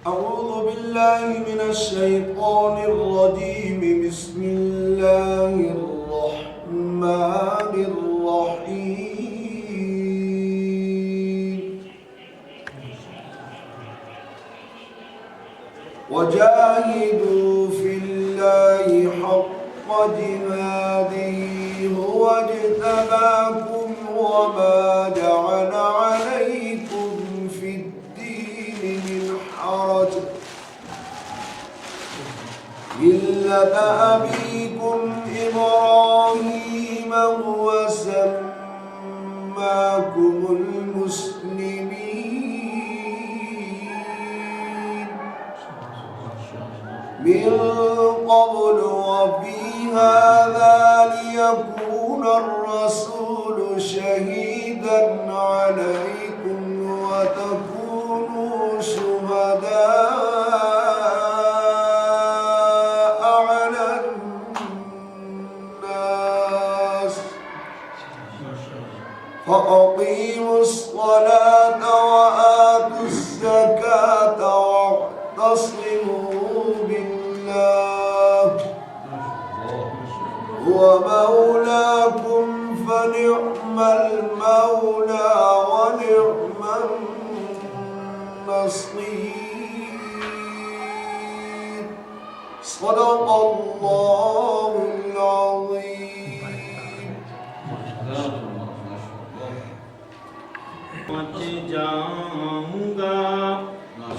أعوذ بالله من الشيطان الرجيم بسم الله الرحمن الرحيم وجاهدوا في الله حق جهاده هو اجتباكم وما جعل عليكم في الدين من حرج ملة أبيكم إبراهيم هو سماكم المسلمين من قبل وفي هذا ليكون الرسول شهيدا عليكم وتكونوا شهداء على الناس فأقيموا الصلاة وآتوا الزكاة واعتصموا بالله هو مولاكم فنعم المولى ونعم النصير صدق الله العظيم. پہنچ جاؤں گا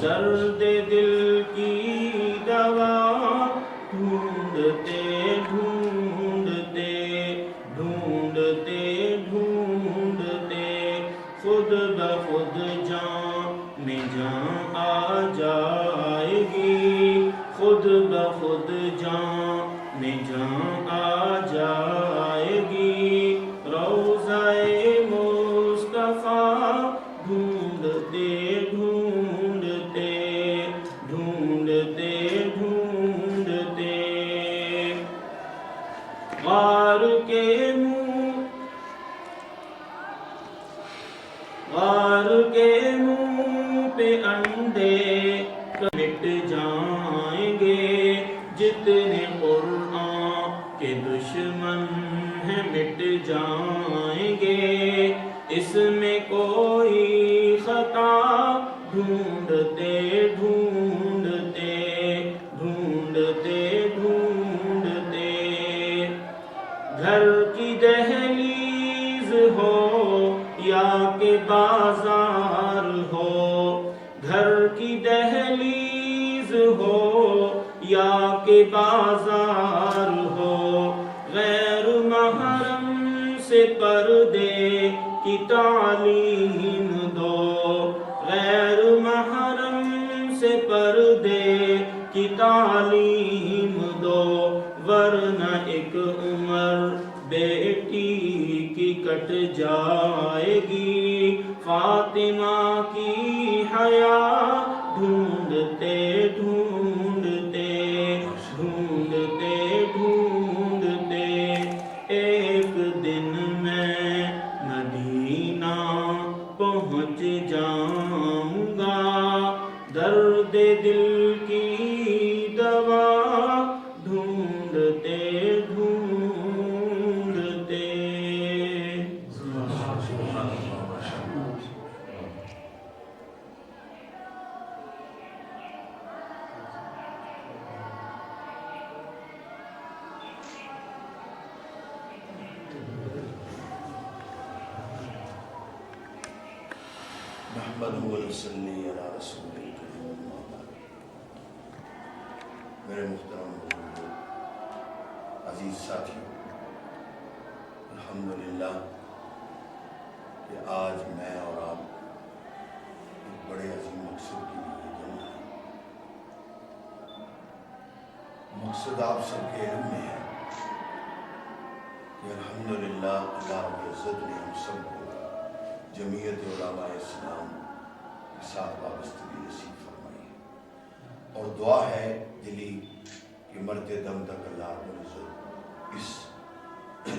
درد دل کی دوا ڈھونڈتے ڈھونڈتے ڈھونڈتے ڈھونڈتے خود بخود جان میں جان آ جائے گی خود بخود جان میں جان آ جائے گی روضہ مصطفیٰ ڈھونڈتے ڈھونڈتے ڈھونڈتے ڈھونڈتے غار کے منہ پہ انڈے مٹ جائیں گے جتنے قرآن کے دشمن ہیں مٹ جائیں گے اس میں کوئی خطا ڈھونڈتے ڈھونڈتے ڈھونڈتے ڈھونڈتے گھر کی دہلیز ہو یا کہ بازار ہو گھر کی دہلیز ہو یا کہ بازار ہو غیر محرم سے پردے کی تعلیم دو غیر محرم سے پردے کی تعلیم دو ورنہ ایک عمر بیٹی کی کٹ جائے گی فاطمہ کی حیا ڈھونڈتے ڈھونڈتے ڈھونڈتے ڈھونڈتے ایک دن میں مدینہ پہنچ جاؤں گا درد دل کی دوا ڈھونڈتے ڈھونڈتے نحمدہ و نصلی علی رسول الکریم. میرے محترم بزرگوں، عزیز ساتھیوں، الحمدللہ کہ آج میں اور آپ ایک بڑے عظیم مقصد کے لیے جمع ہیں. مقصد آپ سب کے علم میں ہے کہ الحمدللہ اللہ رب العزت نے ہم سب کو جمعیت علماء اسلام کے ساتھ وابستگی نصیب فرمائی ہے، اور دعا ہے دلی کہ مرتے دم تک اللہ رب العزت اس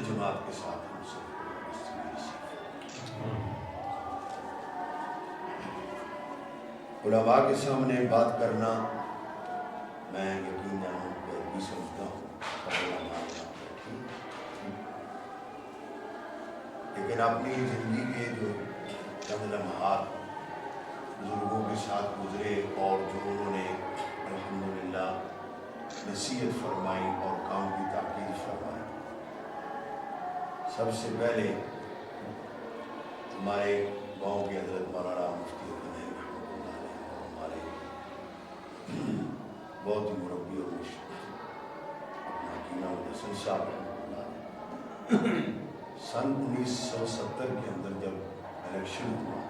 جماعت کے ساتھ ہم سب کو وابستگی نصیب فرمائے. علماء کے سامنے بات کرنا میں یقیناً بھی سمجھتا ہوں، لیکن اپنی زندگی کے جو چند لمحات بزرگوں کے ساتھ گزرے اور جو انہوں نے الحمدللہ نصیحت فرمائی اور کام کی تاکید فرمائی، سب سے پہلے ہمارے گاؤں کے حضرت مولانا مفتی الحسین رحمۃ اللہ علیہ اور ہمارے بہت ہی مربی اور مشرف اپنا کینا الحسن صاحب رحمۃ اللہ علیہ، سن 1970 کے اندر جب الیکشن ہوا،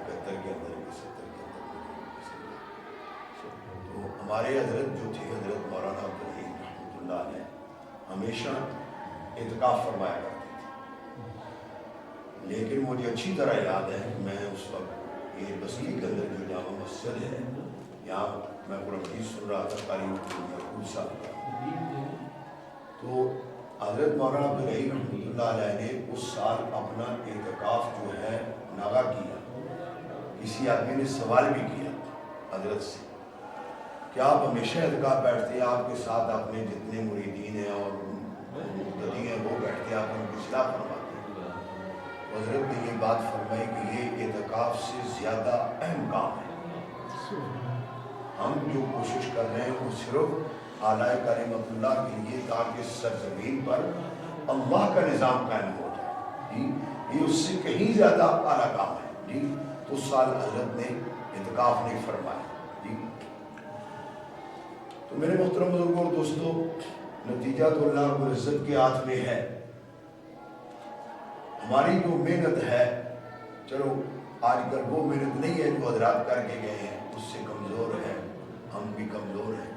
71 کے اندر 70 کے اندر، تو ہمارے حضرت جو تھے حضرت مولانا عبدالرحیم رحمۃ اللہ علیہ ہمیشہ اعتکاف فرمایا کرتے تھے، لیکن مجھے اچھی طرح یاد ہے کہ میں اس وقت یہ بستی کے اندر جو جامع مسجد ہے یہاں میں قرآن حدیث سن رہا تھا قاری یعقوب صاحب کا، تو حضرت مولانا عبدالرحیم رحمۃ اللہ علیہ نے اس سال اپنا اعتکاف جو ہے ناغا کیا۔ کسی آدمی نے سوال بھی کیا حضرت سے کہ آپ ہمیشہ اعتکاف بیٹھتے ہیں، آپ کے ساتھ اپنے جتنے مریدین ہیں اور مقتدی ہیں وہ بیٹھتے ہیں، آپ ان کی اصلاح فرماتے ہیں۔ حضرت نے یہ بات فرمائی کہ یہ اعتکاف سے زیادہ اہم کام ہے، ہم جو کوشش کر رہے ہیں وہ صرف اعلیٰ کلمۃ اللہ کے لیے تاکہ سرزمین پر اللہ کا نظام قائم ہو جائے، یہ اس سے کہیں زیادہ اعلیٰ کام ہے۔ تو اس سال حضرت نے اعتکاف نہیں فرمایا۔ تو میرے محترم بزرگوں اور دوستوں، نتیجہ تو اللہ رب العزت کے ہاتھ میں ہے، ہماری جو محنت ہے، چلو آج کل وہ محنت نہیں ہے جو حضرات کر کے گئے ہیں، اس سے کمزور ہیں، ہم بھی کمزور ہیں،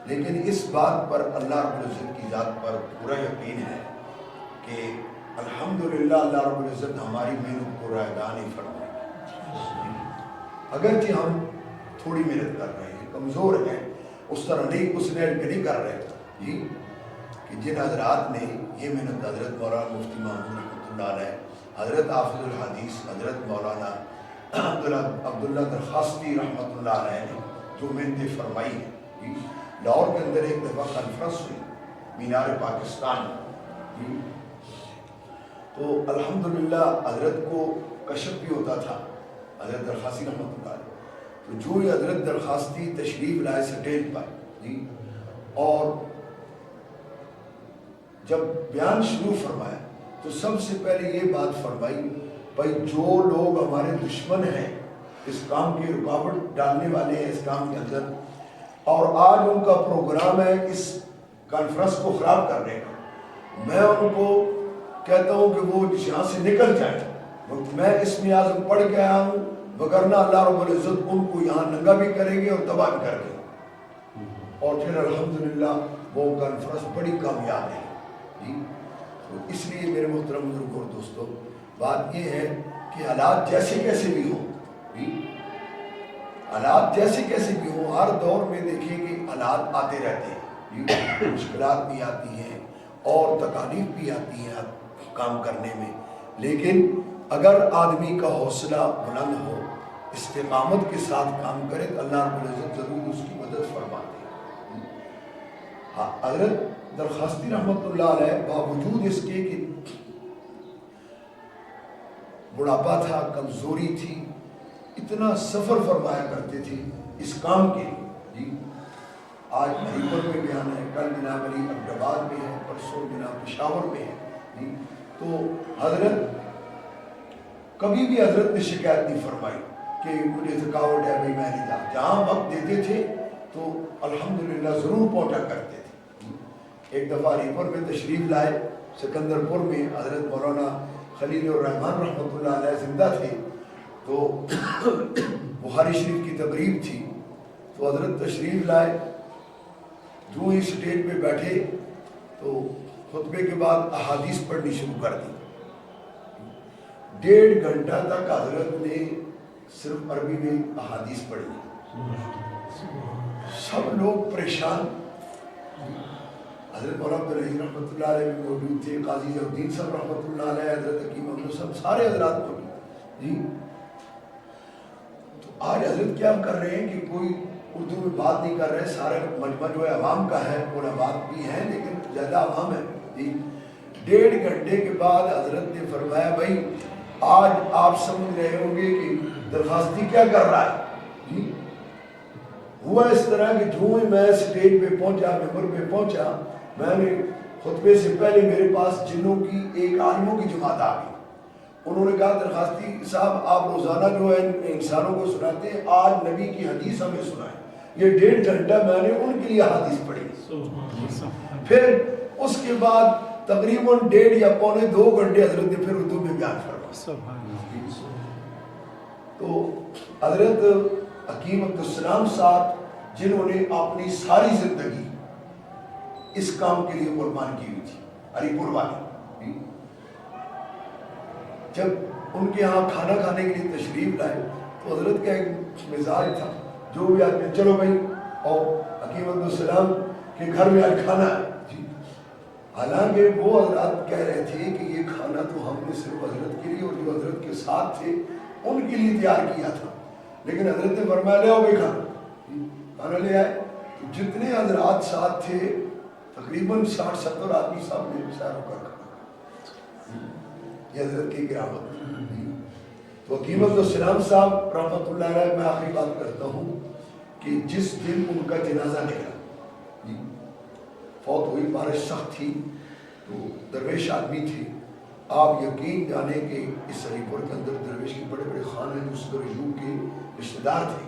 لیکن اس بات پر اللہ رب العزت کی ذات پر پورا یقین ہے کہ الحمدللہ اللہ رب العزت ہماری محنت کو رائگاں نہیں فرمائے، اگرچہ ہم تھوڑی محنت کر رہے ہیں، کمزور ہیں، اس طرح نہیں، اس لیول پہ نہیں کر رہے جی، کہ جن حضرات نے یہ محنت حضرت مولانا مفتی محمود رحمۃ اللہ علیہ، حضرت حافظ الحدیث حضرت مولانا عبداللہ درخواستی رحمۃ اللہ علیہ نے جو محنتیں فرمائی ہیں، لاہور کے اندر ایک دفعہ کانفرنس ہوئی مینار پاکستان، تو الحمدللہ حضرت کو کشف بھی ہوتا تھا حضرت درخواستی رحمۃ اللہ علیہ، تو جو ہی حضرت درخواستی تشریف لائے سٹیج پر اور جب بیان شروع فرمایا تو سب سے پہلے یہ بات فرمائی، بھائی جو لوگ ہمارے دشمن ہیں، اس کام کی رکاوٹ ڈالنے والے ہیں اس کام کے اندر، اور آج ان کا پروگرام ہے اس کانفرنس کو خراب کرنے کا، میں ان کو کہتا ہوں کہ وہ یہاں سے نکل جائیں، میں اسم اعظم پڑھ کے آیا ہوں، وگرنہ اللہ رب العزت ان کو یہاں ننگا بھی کریں گے اور تباہ بھی کر دیں گے۔ اور پھر الحمدللہ وہ کانفرنس بڑی کامیاب ہے تو اس لیے میرے محترم بزرگوں اور دوستوں، بات یہ ہے کہ حالات جیسے کیسے بھی ہوں، حالات جیسے کیسے بھی ہوں، ہر دور میں دیکھیں کہ حالات آتے رہتے ہیں، مشکلات بھی آتی ہیں اور تکالیف بھی آتی ہیں کام کرنے میں، لیکن اگر آدمی کا حوصلہ بلند ہو، استقامت کے ساتھ کام کرے تو اللہ رب العزت ضرور اس کی مدد فرماتے ہیں۔ حضرت درخواستی رحمۃ اللہ علیہ باوجود اس کے کہ بڑھاپا تھا، کمزوری تھی، اتنا سفر فرمایا کرتے تھے اس کام کے لیے، آج علی گڑھ میں بیان ہے، کل جناب علی عبدآباد میں ہے، پرسوں جناب پشاور میں ہے، تو حضرت کبھی بھی حضرت نے شکایت نہیں فرمائی کہ مجھے تھکاوٹ ہے، بھائی میں نہیں جا، جہاں وقت دیتے تھے تو الحمدللہ ضرور پہنچا کرتے تھے۔ ایک دفعہ علی گڑھ میں تشریف لائے، سکندر پور میں حضرت مولانا خلیل الرحمن رحمۃ اللہ علیہ زندہ تھے، تو بخاری شریف کی تقریب تھی، تو حضرت تشریف لائے، جو ہی سٹیج پہ بیٹھے تو خطبے کے بعد احادیث پڑھنی شروع کر دی، 1.5 گھنٹہ تک حضرت نے صرف عربی میں احادیث پڑھی، سب لوگ پریشان، حضرت مولانا عبدالرحیم رحمۃ اللہ علیہ بھی موجود تھے، قاضی ضیاء الدین صاحب رحمۃ اللہ علیہ، حضرت حکیم محمود صاحب، سارے حضرات موجود جی۔ آج حضرت کیا کر رہے ہیں کہ کوئی اردو میں بات نہیں کر رہے، سارے مجمع جو ہے عوام کا ہے، علماء بھی ہیں لیکن زیادہ عوام ہے جی۔ 1.5 گھنٹے کے بعد حضرت نے فرمایا بھائی آج آپ سمجھ رہے ہوں گے کہ درخواستی کیا کر رہا ہے جی۔ ہوا اس طرح کہ جو ہی میں سٹیج پہ پہنچا، ممبر پہ پہنچا، میں نے خطبے سے پہلے میرے پاس جنوں کی ایک عالموں کی جماعت آ گئی۔ انہوں نے کہا درخواستی صاحب آپ روزانہ جو ہے انسانوں کو سناتے ہیں، آج نبی کی حدیث ہمیں سنائیں۔ یہ 1.5 گھنٹہ میں نے ان کے لیے حدیث پڑھی۔ پھر اس کے بعد تقریباً 1.5 یا پونے 2 گھنٹے حضرت نے پھر اردو میں بیان فرمایا۔ تو حضرت حکیم عبدالسلام صاحب جنہوں نے اپنی ساری زندگی اس کام کے لیے قربان کی ہوئی تھی، علی پور والی، جب ان کے ہاں کھانا کھانے کے لیے تشریف لائے تو حضرت کا ایک مزاج تھا، جو بھی آدمی چلو بھائی اور حکیم عبدالسلام کے گھر میں آج کھانا ہے جی۔ حالانکہ وہ حضرات کہہ رہے تھے کہ یہ کھانا تو ہم نے صرف حضرت کے لیے اور جو حضرت کے ساتھ تھے ان کے لیے تیار کیا تھا، لیکن حضرت نے فرمایا لے آؤ بھائی کھانا لے آئے۔ تو جتنے حضرات ساتھ تھے تقریباً 60-70 آدمی صاحب نے سیر ہو کر کھانا، یہ حضرت کی کرامت۔ تو حکیم عبدالسلام صاحب رحمۃ اللہ علیہ، میں آخری بات کرتا ہوں کہ جس دن ان کا جنازہ نکلا، فوت ہوئی، بارش سخت تھی، تو درویش آدمی تھے، آپ یقین جانے کہ اس علی پور کے اندر درویش کے بڑے بڑے خان ہیں جو صدر ایوب کے رشتہ دار تھے،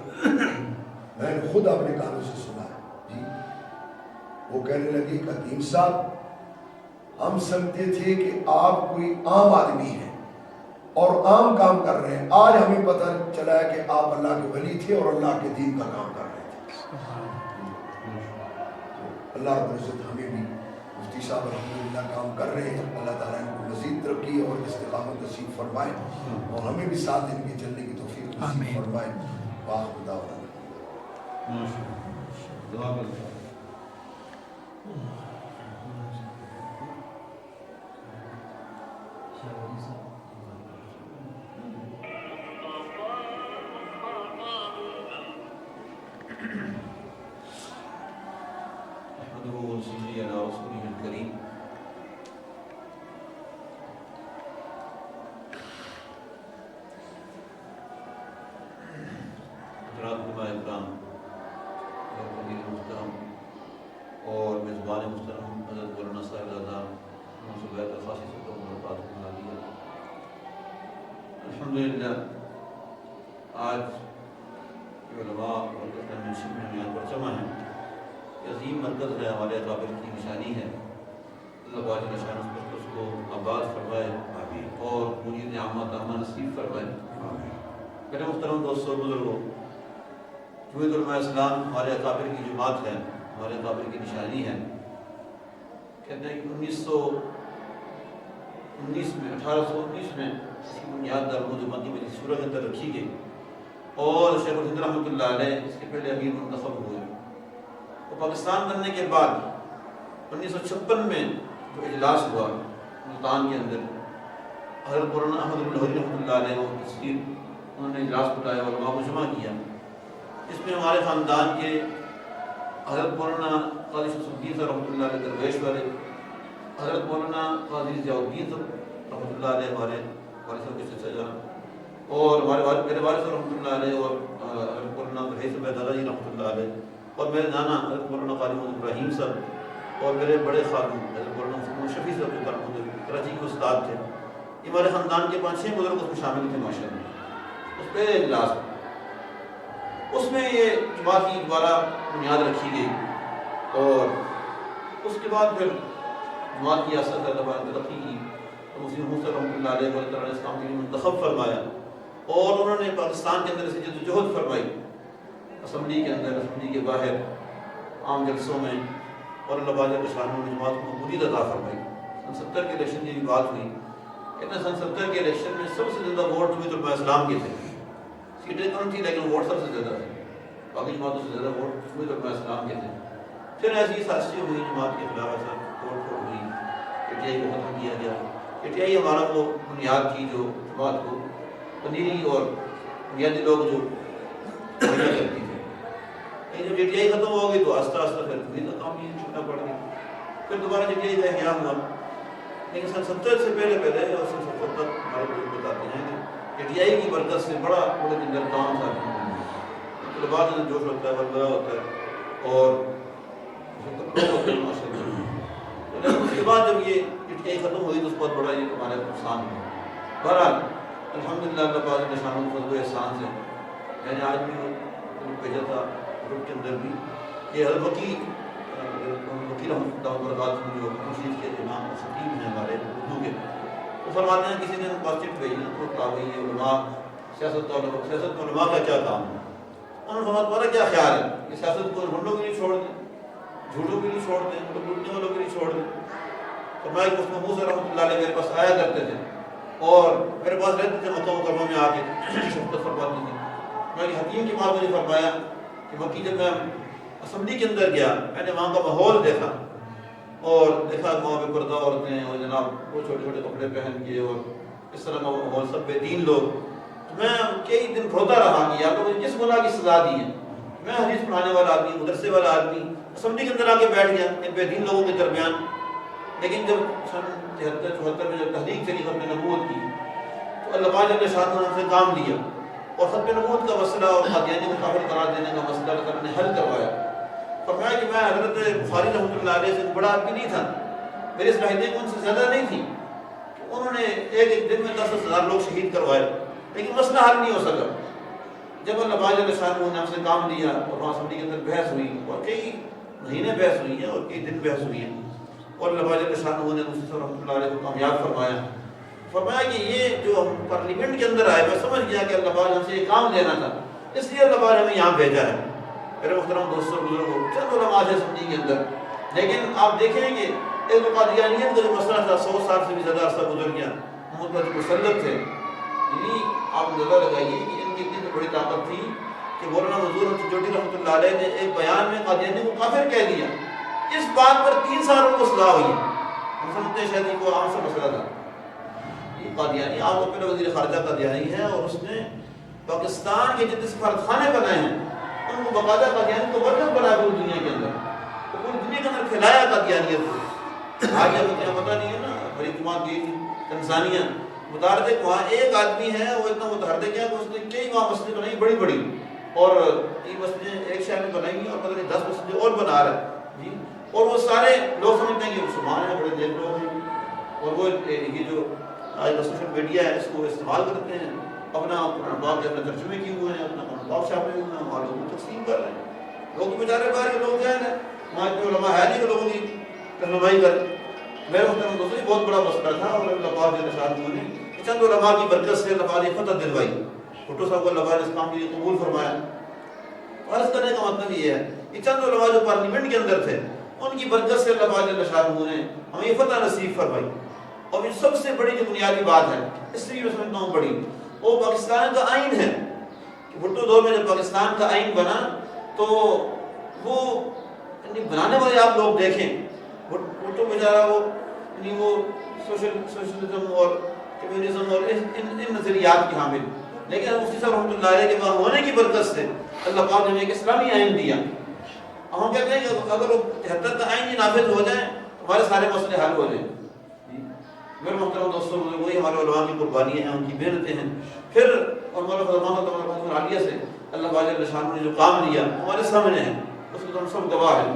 میں نے خود اپنے کانوں سے سنا ہے جی۔ وہ کہنے لگے کہ حکیم صاحب ہم سمجھتے تھے کہ آپ کوئی عام آدمی ہیں اور عام کام کر رہے ہیں، آج ہمیں پتہ چلا ہے کہ آپ اللہ کے ولی تھے اور اللہ کے دین کا کام کر رہے تھے۔ اللہ رب العزت ہمیں بھی، مفتی صاحب الحمدللہ کام کر رہے ہیں، اللہ تعالیٰ ان کو مزید ترقی اور استقامت نصیب فرمائے اور ہمیں بھی ساتھ ان کے چلنے کی توفیق نصیب فرمائے۔ واخر دعوانا اور میزبان محترم حضرت مولانا صاحبزادہ منصوبہ خاصی سے الحمدللہ آج علماء اور منشب میں یہاں پر جمع ہیں، عظیم مرکز ہے، ہمارے اکابر کی نشانی ہے، اللہ باج نشان اس کو آباد فرمائے اور مجید عامہ تامہ نصیب فرمائے۔ میرے محترم دوستوں بزرگوں، جمعیت علماء اسلام ہمارے اکابر کی جماعت ہے، ہمارے اکابر کی نشانی ہے۔ کہتے ہیں کہ 1819 میں اس کی بنیاد دارالعلوم دیوبند میں سورہ کے اندر رکھی گئی اور شیخ الہند رحمۃ اللہ علیہ اس کے پہلے امیر منتخب ہوئے۔ اور پاکستان بننے کے بعد 1956 میں جو اجلاس ہوا ملتان کے اندر، حضرت مولانا احمد بن لاہوری رحمۃ اللہ علیہ وہ تصویر انہوں نے اجلاس بتایا اور علماء کو جمع کیا، جس میں ہمارے خاندان کے حضرت مولانا قاضی شمس الدین صاحب رحمۃ اللہ علیہ درویش والے، حضرت مولانا قاضی ضیاء الدین صاحب رحمۃ اللہ علیہ ہمارے والد صاحب کے چچا جان، اور ہمارے میرے والد صاحب رحمۃ اللہ علیہ، اور حضرت مولانا صاحب دادا جی رحمۃ اللہ علیہ، اور میرے نانا حضرت مولانا قاری محمد ابراہیم صاحب، اور میرے بڑے خادم حضرت مولانا محمد شفیع صاحب جو کراچی کے استاد تھے۔ یہ ہمارے خاندان کے 5-6 بزرگ اس میں شامل تھے ماشاء اللہ۔ اس پہلے اجلاس اس میں یہ جماعت کی دوبارہ بنیاد رکھی گئی اور اس کے بعد پھر جماعت کی ریاست دوبارہ ترقی کی، مسلم محسن رحمۃ اللہ علیہ ولی تعالیٰ اسلام کے لیے منتخب فرمایا اور انہوں نے پاکستان کے اندر سے جدوجہد فرمائی، اسمبلی کے اندر، اسمبلی کے باہر، عام جلسوں میں، اور اللہ باجہ کے شان میں جماعت کو مقبولیت عطا فرمائی۔ سن 70 کے الیکشن کی بھی بات ہوئی، کہتے ہیں سن 70 کے الیکشن میں سب سے زیادہ ووٹ جمعیت علماء اسلام کے تھے، سیٹیں کم تھی لیکن ووٹ سب سے زیادہ تھے، باقی جماعتوں سے زیادہ ووٹ جمعیت علماء اسلام کے تھے۔ پھر ایسی سازشیں ہوئی، جماعت کے خلاف ایسا توڑ پھوڑ ہوئی، PTI کو ختم کیا گیا۔ PTI ہمارا وہ بنیاد تھی جو جماعت کو پنیری اور بنیادی لوگ جو مہیا کرتی تھی. لیکن جب جٹیائی ختم ہو گئی تو آہستہ آہستہ پھر وہی کا کام یہ چھوٹا پڑ گیا. پھر دوبارہ جٹیائی کا احیاء ہوا. لیکن سن 70 سے پہلے اور سن 70 تک ہمارے لوگ بتاتے ہیں کہ جٹیائی کی برکت سے بڑا بڑے اندر کام تھا. طلباء میں جوش ہوتا ہے، بلبلا ہوتا ہے اور اس کے بعد جب یہ جٹیائی ختم ہوئی تو اس بہت بڑا یہ ہمارا نقصان ہوا. بہرحال الحمدللہ اللہ پاک کے شان و فضل و احسان سے میں نے آج بھی بھیجا تھا گروپ کے اندر بھی کہ حضرت وکیل رحمۃ اللہ وبرکاتہ جو مسجد کے امام خطیب ہیں ہمارے اردو کے، وہ فرماتے ہیں کسی نے پاسٹر بھیجی تو کہا بھائی یہ علماء سیاست علماء کا کیا کام ہے. انہوں نے فرمایا تمہارا کیا خیال ہے کہ سیاست کو گنڈوں کے لیے چھوڑ دیں، جھوٹوں کے لیے چھوڑ دیں، لوٹنے والوں کے لیے چھوڑ دیں. فرمایا کہ مفتی محمود رحمۃ اللہ علیہ میرے پاس آیا کرتے تھے اور میرے پاس رہتے تھے مکہ مکرمہ میں آ کے شفقت فرماتے تھے. میں کہ حکیم کے بعد مجھے فرمایا کہ مکی جب میں اسمبلی کے اندر گیا میں نے وہاں کا ماحول دیکھا اور دیکھا کہ وہاں پہ پردہ عورتیں اور جناب وہ چھوٹے چھوٹے کپڑے پہن کے اور اس طرح کا ماحول، سب بے دین لوگ. تو میں کئی دن روتا رہا کہ یا تو مجھے کس گناہ کی سزا دی ہے. میں حدیث پڑھانے والا آدمی، مدرسے والا آدمی، اسمبلی کے اندر آ کے بیٹھ گیا ان بے دین لوگوں کے درمیان. لیکن جب سن 73-74 میں جب تحریک چلی ختم نبوت کی تو اللہ پاک نے شان سے کام لیا اور ختم نبوت کا مسئلہ اور قادیانی کو کافر قرار دینے کا مسئلہ اللہ تعالیٰ نے حل کروایا. فرمایا کہ میں حضرت بخاری رحمۃ اللہ علیہ سے بڑا آدمی نہیں تھا، میری صلاحیتیں ان سے زیادہ نہیں تھیں. انہوں نے ایک دن میں 10,000 لوگ شہید کروائے لیکن مسئلہ حل نہیں ہو سکا. جب اللہ پاک نے ہم سے کام لیا اور وہاں اسمبلی کے اندر بحث ہوئی اور کئی مہینے بحث ہوئی ہے اور کئی دن بحث ہوئی ہے اور اللہ پاک نے مفتی صاحب رحمۃ اللہ علیہ کو کامیاب فرمایا. فرمایا کہ یہ جو ہم پارلیمنٹ کے اندر آئے میں سمجھ گیا کہ اللہ پاک نے ہم سے یہ کام لینا تھا، اس لیے اللہ پاک نے ہمیں یہاں بھیجا ہے. میرے محترم دوستوں بزرگوں، چند علماء ہیں اسمبلی کے اندر، لیکن آپ دیکھیں کہ ایک قادیانیت کا جو مسئلہ تھا 100 سال سے بھی زیادہ عرصہ گزر گیا، محمد بن مسلط تھے. یعنی آپ اندازہ لگائیے کہ ان کی اتنی بڑی طاقت تھی کہ مولانا منظور چوٹی رحمۃ اللہ علیہ نے ایک بیان میں قادیانی کو کافر کہہ دیا. اس بات پر 3 سال ان کو سزا ہوئی. ہم سمجھتے ہیں شاید کو عام سا مسئلہ تھا. یہ قادیانی آپ کو پہلے وزیر خارجہ قادیانی ہے اور اس نے پاکستان کے جتنے سفارت خانے بنائے ہیں ان کو باقاعدہ قادیانی کو ورکر بنایا پوری دنیا کے اندر، تو پوری دنیا کے اندر پھیلایا قادیانیت کو. آج یہ پتہ نہیں ہے نا، بڑی جماعت گئی تھی تنزانیہ، بتا رہے تھے کہ وہاں ایک آدمی ہے وہ اتنا متحرک ہے کہ اس نے کئی وہاں مسجدیں بنائی بڑی بڑی اور یہ مسجدیں ایک شہر میں بنائی اور پتہ نہیں 10 مسجدیں اور بنا رہا ہے جی. اور وہ سارے لوگ سمجھتے ہیں کہ مسلمان ہیں، بڑے نیک لوگ ہیں اور وہ یہ جو آج کا سوشل میڈیا ہے اس کو استعمال کرتے ہیں، اپنا باپ کے اپنے ترجمے کیے ہوئے ہیں، اپنا باپ چھاپے ہوئے ہیں، وہاں لوگوں کو تقسیم کر رہے ہیں. لوگ تو بیچارے باہر کے لوگ ہیں وہاں اتنے علماء ہے نہیں کہ لوگوں کی رہنمائی کریں. میرے محترم دوستوں یہ بہت بڑا مسئلہ تھا اور اللہ پاک نے شان نے چند علماء کی برکت سے اللہ پاک نے فتح دلوائی. بھٹو صاحب کو اللہ پاک نے اس کام کے لیے قبول فرمایا. عرض کرنے کا مطلب یہ ہے کہ چند علماء جو پارلیمنٹ کے اندر تھے ان کی برکت سے اللہ پاک نے شان نے ہمیں یہ فتح نصیب فرمائی. اور یہ سب سے بڑی جو بنیادی بات ہے اس لیے میں سمجھتا ہوں بڑی، وہ پاکستان کا آئین ہے. بھٹو دور میں جب پاکستان کا آئین بنا تو وہ بنانے والے آپ لوگ دیکھیں، بھٹو بیچارہ وہ سوشلزم اور کمیونزم اور ان نظریات کے حامل، لیکن مفتی صاحب رحمۃ اللہ علیہ کے وہاں ہونے کی برکت سے اللہ پاک نے ایک اسلامی آئین دیا. ہم کہتے ہیں کہ اگر وہ 73 کا آئین نافذ ہو جائے تو ہمارے سارے مسئلے حل ہو جائیں. میرے محترم دوستوں وہی ہمارے علماء کی قربانیاں ہیں، ان کی محنتیں ہیں. پھر اور مولانا فضل اللہ عالیہ سے اللہ پاک نے شان نے جو کام لیا ہمارے سامنے ہے، اس کو ہم سب گواہ ہیں.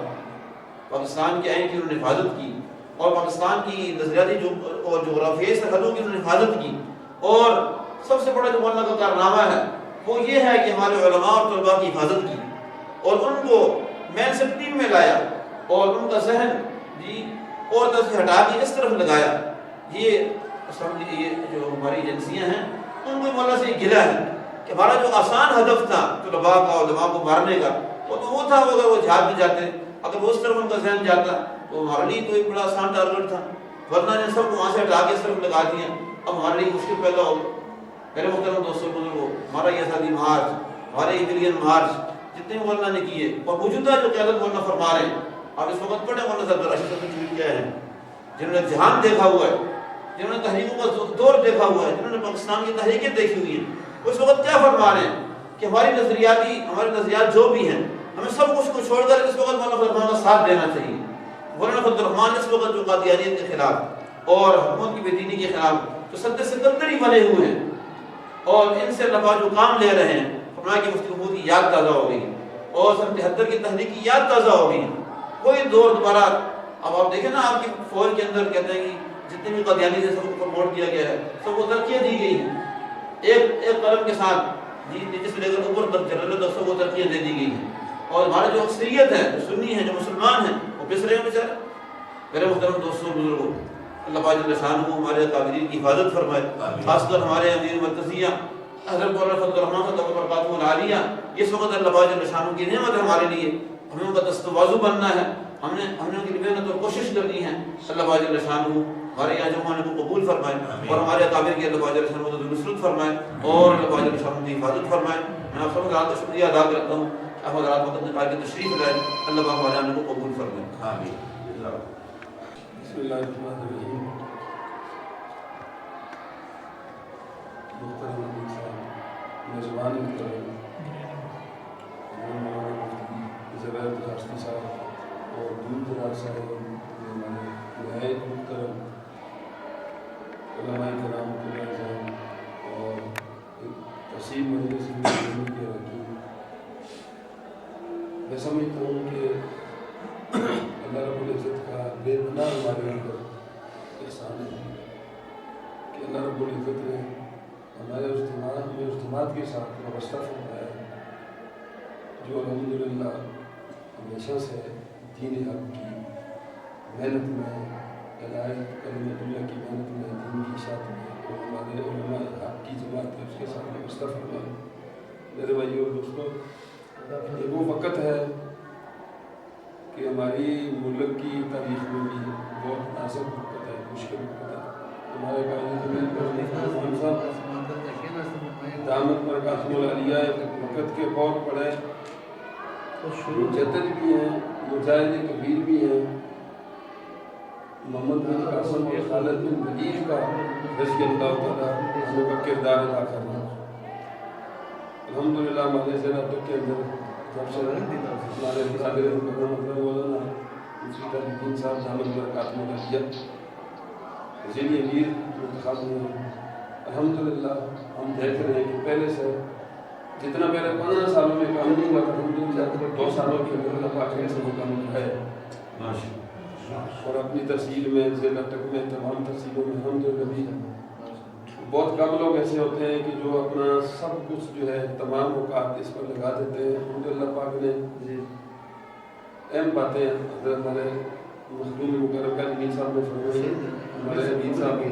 پاکستان کے آئین کی انہوں نے حفاظت کی اور پاکستان کی نظریاتی اور جغرافیائی سرحدوں کی انہوں نے حفاظت کی. اور سب سے بڑا جو مولانا کا کارنامہ ہے وہ یہ ہے کہ ہمارے علماء اور طلباء کی حفاظت کی اور ان کو مین سٹریم میں لایا اور ان کا ذہن جی اور طرف سے ہٹا کے اس طرف لگایا. یہ جو ہماری ایجنسیاں ہیں ان کو مولانا سے گلا ہے کہ ہمارا جو آسان ہدف تھا طلباء کا علماء کو مارنے کا وہ تھا اگر وہ جہاد میں جاتے، اگر وہ اس طرف ان کا ذہن جاتا تو ہمارے لیے تو ایک بڑا آسان ٹارگٹ تھا، ورنہ نے سب کو وہاں سے ہٹا کے اس طرف لگا دیا. اب ہمارے لیے مشکل پیدا ہو. میرے محترم دوستوں بزرگوں، ہمارا یہ آزادی مارچ، ہمارے یہ ملین مارچ جتنے مولانا نے کیے اور موجودہ جو قیادت مولانا فرما رہے ہیں، آپ اس وقت پڑھیں مولانا صاحب راشد صاحب نے ٹویٹ کیا ہے، جنہوں نے جہان دیکھا ہوا ہے، جنہوں نے تحریکوں کا دور دیکھا ہوا ہے، جنہوں نے پاکستان کی تحریکیں دیکھی ہوئی ہیں، وہ اس وقت کیا فرما رہے ہیں کہ ہمارے نظریات جو بھی ہیں ہمیں سب کچھ کو چھوڑ کر اس وقت مولانا فضل الرحمان کا ساتھ دینا چاہیے. مولانا فضل الرحمان اس وقت جو قادیانیت کے خلاف اور حکومت کی بے دینی کے خلاف جو سد سکندری بنے ہوئے ہیں اور ان سے اللہ پاک جو کام لے رہے ہیں، فرمایا کہ مفتی محمود کی یاد تازہ ہو گئی اور سن 73 کی تحریک کی یاد تازہ ہو گئی. کوئی دور دوبارہ اب آپ دیکھیں نا آپ کی فوج کے اندر کہتے ہیں کہ جتنے بھی قادیانی سے سب کو پروموٹ کیا گیا ہے، سب کو ترقیاں دی گئی ہیں ایک قلم کے ساتھ، نیچے سے لے کر اوپر تک جنرل تک سب کو ترقیاں دے دی گئی ہیں. اور ہمارے جو اکثریت ہے، جو سنی ہیں، جو مسلمان ہیں، وہ پس رہے ہیں بیچارے. میرے محترم دوستوں بزرگوں، اللہ پاک جل شانہ ہمارے اکابرین کی حفاظت فرمائے، خاص کر ہمارے امیر مرتضیہ حضرت مولانا فضل الرحمان صاحب برکاتہ العالیہ. اس وقت اللہ پاک جل شانہ کی نعمت ہے ہمارے لیے، ہمیں ان کا دست بازو بننا ہے، ہم نے ان کی محنت اور کوشش کرنی ہے. اللہ پاک جل شانہ ہمارے یہاں جمعہ کو قبول فرمائے اور ہمارے اکابر کی اللہ پاک جل شانہ کو نصرت فرمائے اور اللہ پاک جل شانہ کی حفاظت فرمائے. میں آپ سب کا شکریہ ادا کرتا ہوں. احمد رات وقت نکال کے تشریف لائے، اللہ پاک ہمارے آنے کو قبول فرمائے. آمین. بسم اللہ الرحمن الرحیم. محترم امیر صاحب، میزبان محترم زبیر کاشتی صاحب اور دور دراز صاحب، ہمارے نہایت محترم علماء کرام صاحب اور وسیع مجلس کے رکین، میں سمجھتا ہوں کہ اللہ رب العزت کا بے پناہ ہمارے اوپر احسان ہے کہ اللہ رب العزت نے ہمارے اجتماعات کے ساتھ وابستہ فرمایا ہے، جو الحمدللہ ہمیشہ سے دین حق کی محنت میں، ہدایت کلمۃ اللہ کی محنت میں، دین کی اشاعت میں اور ہمارے علماء حق کی جماعت ہے اس کے ساتھ وابستہ فرمایا. میرے بھائیو اور دوستو، یہ وہ وقت ہے کہ ہماری ملک کی تاریخ میں بھی بہت نازک وقت ہے، مشکل وقت ہے. ہمارے قائد صاحب دامت برکاتہ العالیہ وقت کے بہت بڑے مجدد بھی ہیں، مجاہد کبیر بھی ہیں. محمد بن قاسم اور خالد بن ولید کا رضی اللہ تعالیٰ ہم کا کردار ادا کرنا. الحمدللہ ہمارے ضلع تک کے اندر جب سے ہمارے برادر مطلب مولانا مفتی تاج الدین صاحب دامت برکاتہ العالیہ ذیلی امیر منتخب ہوئے، الحمدللہ ہم دیکھ رہے ہیں کہ پہلے سے جتنا پہلے 15 سالوں میں کام نہیں ہوا تھا، الحمدللہ 2 سالوں کے اندر اللہ پاک نے سب کام کیا ہے اور اپنی تحصیل میں، ضلع تک میں، تمام تحصیلوں میں الحمدللہ بھی بہت کم لوگ ایسے ہوتے ہیں کہ جو اپنا سب کچھ جو ہے تمام اوقات اس پر لگا دیتے ہیں. الحمدللہ پاک نے اہم باتیں حضرت ہمارے مخدوم مکرم کا امیر صاحب نے فرمائی، ہمارے امیر صاحب نے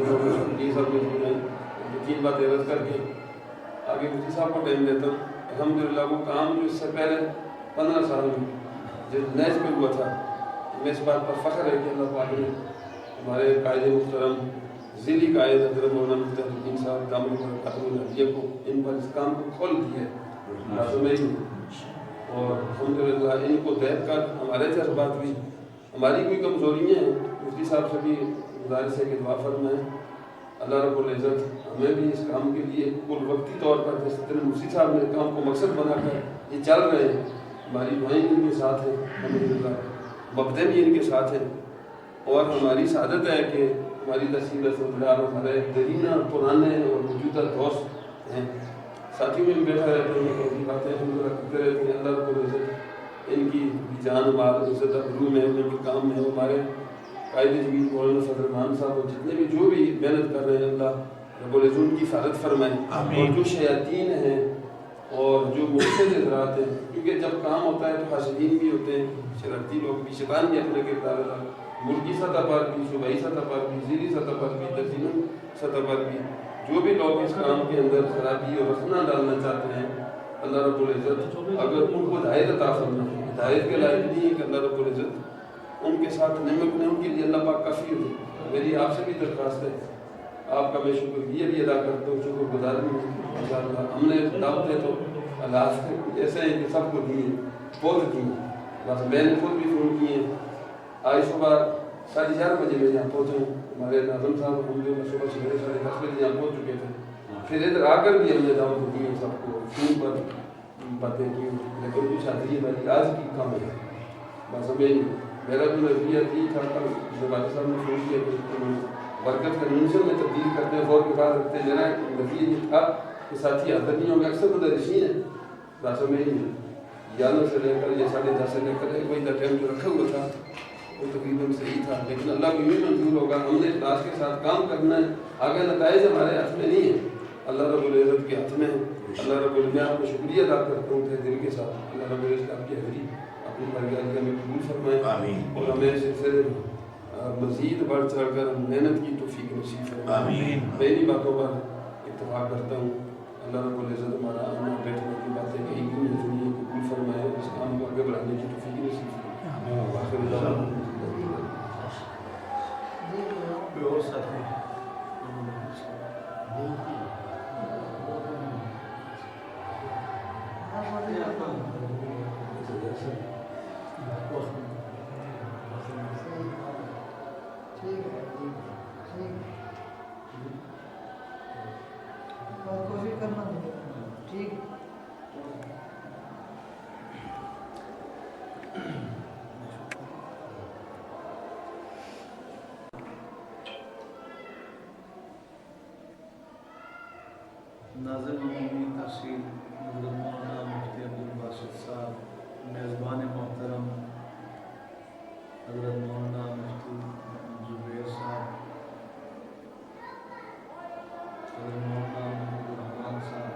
فرمائی. 3 باتیں عرض کر کے آگے مفتی صاحب کو ٹائم دیتا ہوں. الحمدللہ وہ کام جو اس سے پہلے 15 سال میں جب نیز پہ ہوا تھا، میں اس بات پر فخر ہے کہ اللہ پاک نے ہمارے قائد محترم ذیلی قائد حضرت مولانا مفتی تاج الدین صاحب دامت برکاتہ العالیہ کو ان پر اس کام کو کھول دیا ہے. اور الحمدللہ ان کو دیکھ کر ہمارے جذبات بھی، ہماری کوئی کمزوریاں ہیں، مفتی صاحب سے بھی گزارش ہے کہ دعا فرمائیں. اللہ رب العزت ہمیں بھی اس کام کے لیے کل وقتی طور پر جس طرح مفتی صاحب نے کام کو مقصد بنا کر یہ چل رہے ہیں، ہماری دعائیں ان کے ساتھ ہیں، الحمدللہ مبدے بھی ان کے ساتھ ہیں. اور ہماری سعادت ہے کہ ہماری تحصیل سردار ہمارے دیرینہ پرانے اور موجودہ دوست ہیں، ساتھیوں میں بھی بیٹھا رہتے ہیں، ایسی باتیں الحمدللہ کرتے رہتے ہیں. اللہ رب العزت ان کی جان مال عزت ابرو میں، ان کے کام میں ہمارے قائد جمیل مولانا فضل الرحمان صاحب اور جتنے بھی جو بھی محنت کر رہے ہیں، اللہ رب العزت ان کی حفاظت فرمائے. اور جو شیاطین ہیں اور جو مفسد حضرات ہیں، کیونکہ جب کام ہوتا ہے تو حاسدین بھی ہوتے ہیں، شرارتی لوگ بھی، شیطان بھی اپنے کردار ادا، ملکی سطح پر بھی، صوبائی سطح پر بھی، ضلعی سطح پر بھی، تحصیلی سطح پر بھی جو بھی لوگ اس کام کے اندر خرابی اور رخنہ ڈالنا چاہتے ہیں، اللہ رب العزت اگر ان کو ہدایت عطا فرمائے، ہدایت کے لائق نہیں ہے کہ اللہ رب العزت ان کے ساتھ نعمت میں ان کے لیے اللہ پاک کافی ہو. میری آپ سے بھی درخواست ہے، آپ کا میں شکریہ بھی ادا کرتا ہوں، شکر گزار بھی ہوں. انشاءاللہ ہم نے دعوت ہے تو اللہ ایسے ہیں کہ سب کو دیے، بہت دیے. بس میں نے خود بھی فون کیے، آج صبح 11:30 بجے میں یہاں پہنچا ہوں. ہمارے ناظم صاحب الحمدللہ صبح 10:30 بجے یہاں پہنچ چکے تھے. پھر ادھر آ کر بھی ہم نے دعوت دی ہے سب کو فون پر. باتیں کی، لیکن کچھ حاضری ہماری آج کی کم ہے. بس ہمیں میرا بھی نظریہ یہی تھا، کل جب والد صاحب نے فون کیا کہ برکت کا منشن میں تبدیل کرتے ہیں، غور کے بعد رکھتے ہیں. میرا نظریہ یہ تھا کہ ساتھی حاضر نہیں ہوں گے، اکثر مدرسین ہیں. بس ہمیں 11 سے لے کر یا 10:30 سے لے کر 1 بجے تک ٹائم جو رکھا ہوا تھا وہ تقریباً صحیح تھا. لیکن اللہ کو یوں منظور ہوگا، ہم نے اخلاص کے ساتھ کام کرنا ہے. آگے نتائج ہمارے ہاتھ میں نہیں ہیں، اللہ رب العزت کے ہاتھ میں ہے. اللہ رب العزت، میں آپ کو شکریہ ادا کرتا ہوں کہ دل کے ساتھ. اللہ رب العزت آپ کی حاضری اپنی بارگاہ میں قبول فرمائے آمین. اور ہمیں اس سلسلے مزید بڑھ چڑھ کر محنت کی توفیق نصیب فرمائے. آمین. میں انہی باتوں پر اتفاق کرتا ہوں. اللہ رب العزت ہمارا آنا بیٹھنے کی باتیں کہیں بھی نہیں قبول فرمائے، اس کام کو آگے بڑھانے کی توفیق نصیب فرمائے. آخر دعوانا اور ساتھی ٹھیک. ناظم عمومی تحصیل حضرت مولانا مفتی عبدالباسط صاحب، میزبان محترم حضرت مولانا مفتی زبیر صاحب، حضرت مولانا محمد الرحمان صاحب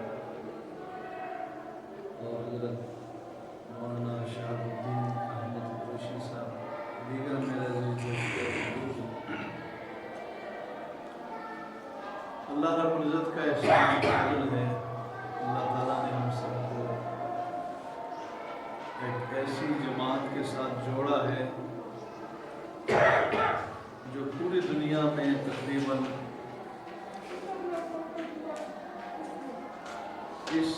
اور حضرت مولانا شہاب الدین احمد قریشی صاحب، دیگر میرے عزیز دوستوں، اللہ رب العزت کا احسان فضل ہے. اللہ تعالیٰ نے ہم سب کو ایک ایسی جماعت کے ساتھ جوڑا ہے جو پوری دنیا میں تقریباً اس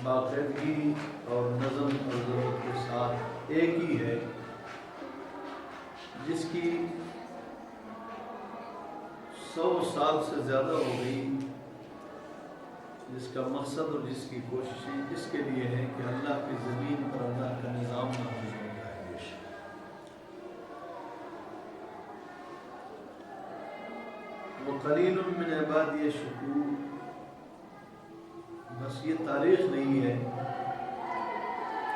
باقاعدگی اور نظم اور ضرورت کے ساتھ ایک ہی ہے جس کی 100 سال سے زیادہ ہو گئی، جس کا مقصد اور جس کی کوششیں اس کے لیے ہیں کہ اللہ کی زمین پر اللہ کا نظام نافذ ہو جائے. وقلیل من عبادی الشکور، بس یہ تاریخ نہیں ہے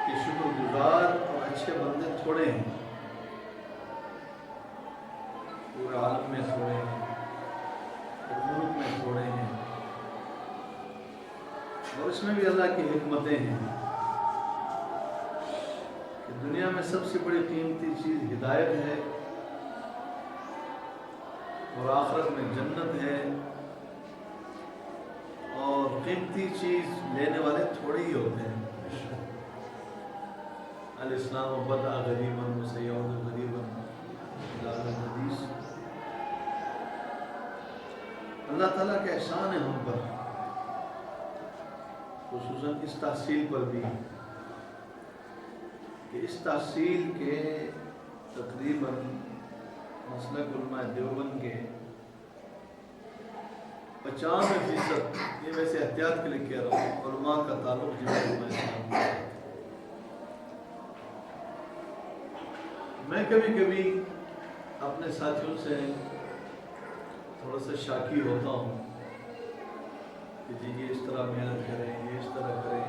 کہ شکر گزار اور اچھے بندے تھوڑے ہیں، پورے عالم میں تھوڑے ہیں، ملک میں تھوڑے ہیں، اور اس میں بھی اللہ کی حکمتیں ہیں کہ دنیا میں سب سے بڑی قیمتی چیز ہدایت ہے اور آخرت میں جنت ہے، اور قیمتی چیز لینے والے تھوڑے ہی ہوتے ہیں. الاسلام بدأ غریبا وسيعود غریبا الی الحدیث. اللہ تعالیٰ کا احسان ہے ہم پر، خصوصاً اس تحصیل پر بھی، کہ اس تحصیل کے تقریباً مسلک علماء دیوبند کے 95%، یہ ویسے احتیاط کے لیے کہہ رہا ہوں، علماء کا تعلق جمع علماء اسلام ہے. میں کبھی کبھی اپنے ساتھیوں سے تھوڑا سا شاکی ہوتا ہوں کہ جی یہ اس طرح محنت کریں، یہ اس طرح کریں،